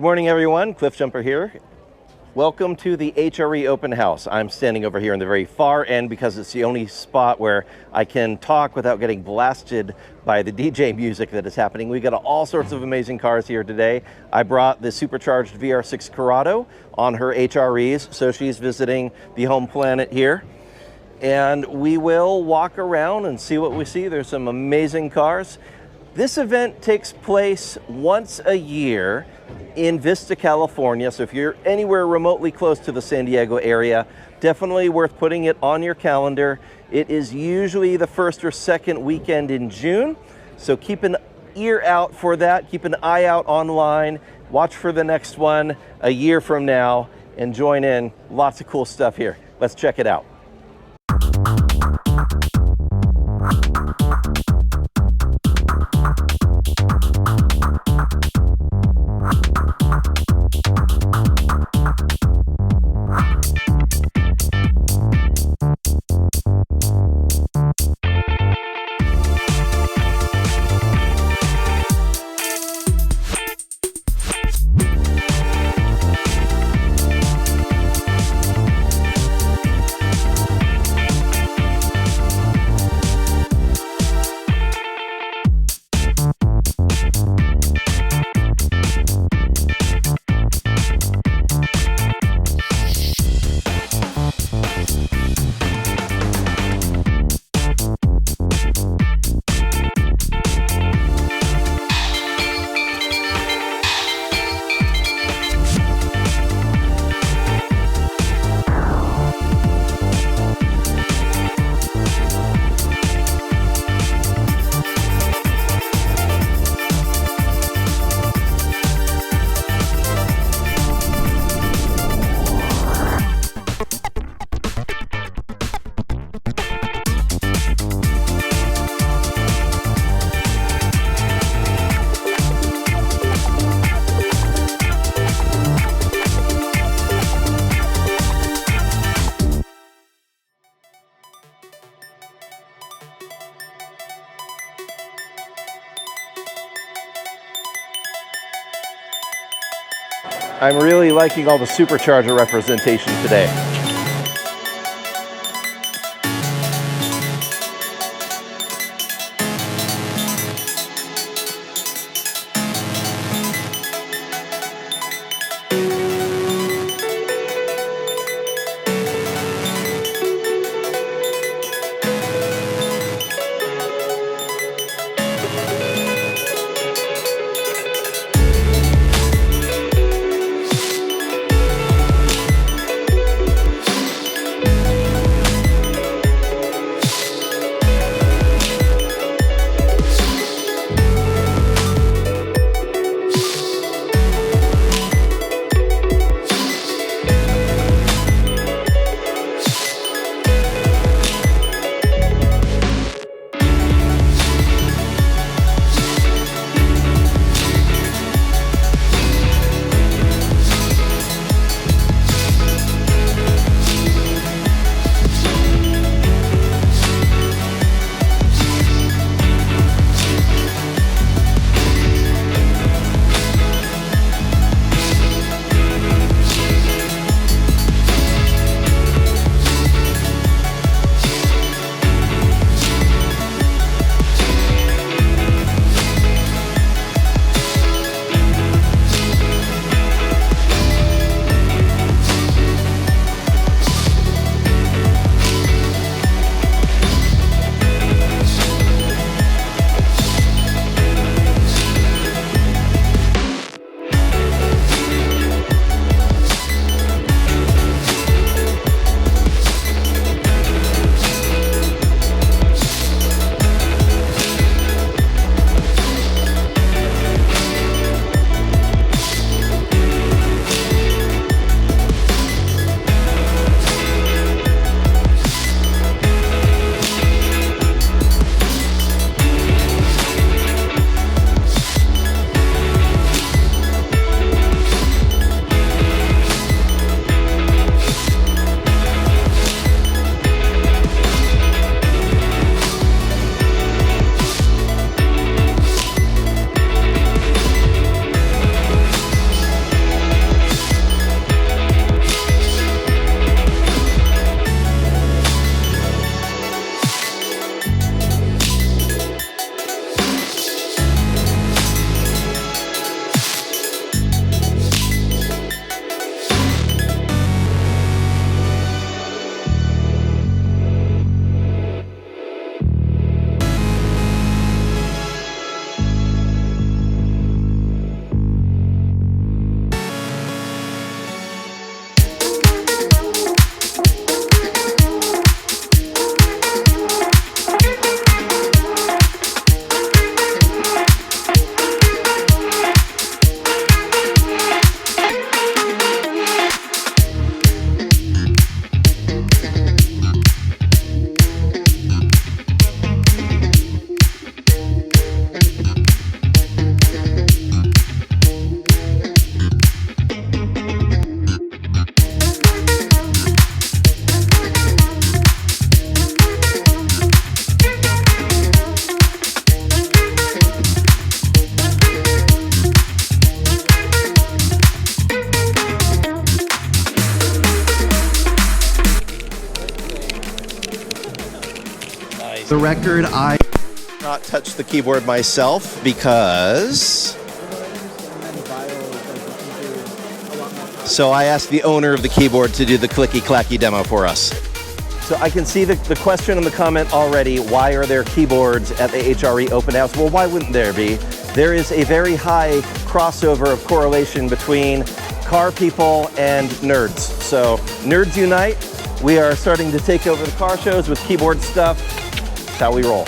Good morning, everyone. Cliff Jumper here. Welcome to the HRE open house. I'm standing over here in the very far end because it's the only spot where I can talk without getting blasted by the DJ music that is happening. We got all sorts of amazing cars here today. I brought the supercharged VR6 Corrado on her HREs, so she's visiting the home planet here. And we will walk around and see what we see. There's some amazing cars. This event takes place once a year in Vista, California. So if you're anywhere remotely close to the San Diego area, definitely worth putting it on your calendar. It is usually the first or second weekend in June. So keep an ear out for that. Keep an eye out online. Watch for the next one a year from now and join in. Lots of cool stuff here. Let's check it out. I'm really liking all the supercharger representation today. the record, I not touch the keyboard myself because... So I asked the owner of the keyboard to do the clicky-clacky demo for us. So I can see the question in the comment already, why are there keyboards at the HRE open house? Well, why wouldn't there be? There is a very high crossover of correlation between car people and nerds. So nerds unite. We are starting to take over the car shows with keyboard stuff. That's how we roll.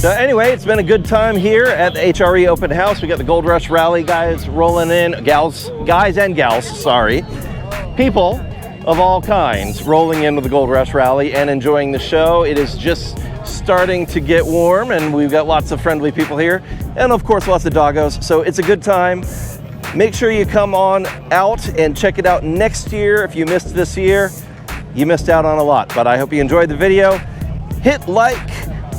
So anyway, it's been a good time here at the HRE open house. We got the Gold Rush Rally guys rolling in, guys and gals, sorry. People of all kinds rolling in with the Gold Rush Rally and enjoying the show. It is just starting to get warm, and we've got lots of friendly people here, and of course lots of doggos, so it's a good time. Make sure you come on out and check it out next year. If you missed this year, you missed out on a lot, but I hope you enjoyed the video. Hit like,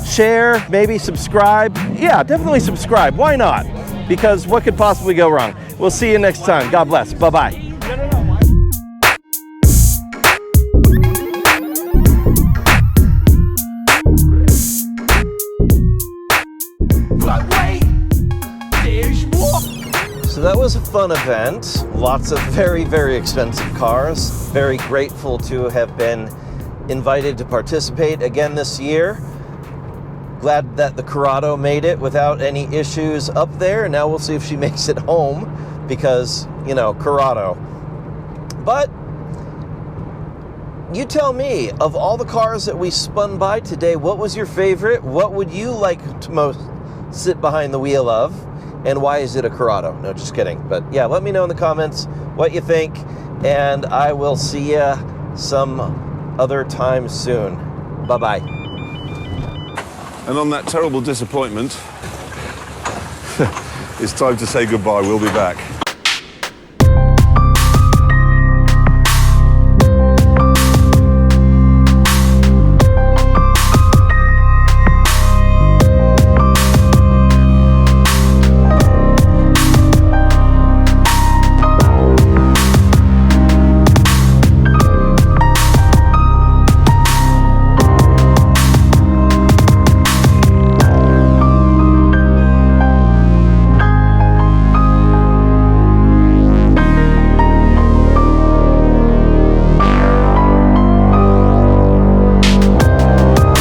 share, maybe subscribe. Yeah, definitely subscribe. Why not? Because what could possibly go wrong? We'll see you next time. God bless. Bye-bye. So that was a fun event. Lots of very, very expensive cars. Very grateful to have been invited to participate again this year. Glad that the Corrado made it without any issues up there. Now we'll see if she makes it home because, you know, Corrado. But you tell me, of all the cars that we spun by today, what was your favorite? What would you like to most sit behind the wheel of? And why is it a Corrado? No, just kidding. But yeah, let me know in the comments what you think, and I will see you some other time soon. Bye-bye. And on that terrible disappointment, it's time to say goodbye. We'll be back.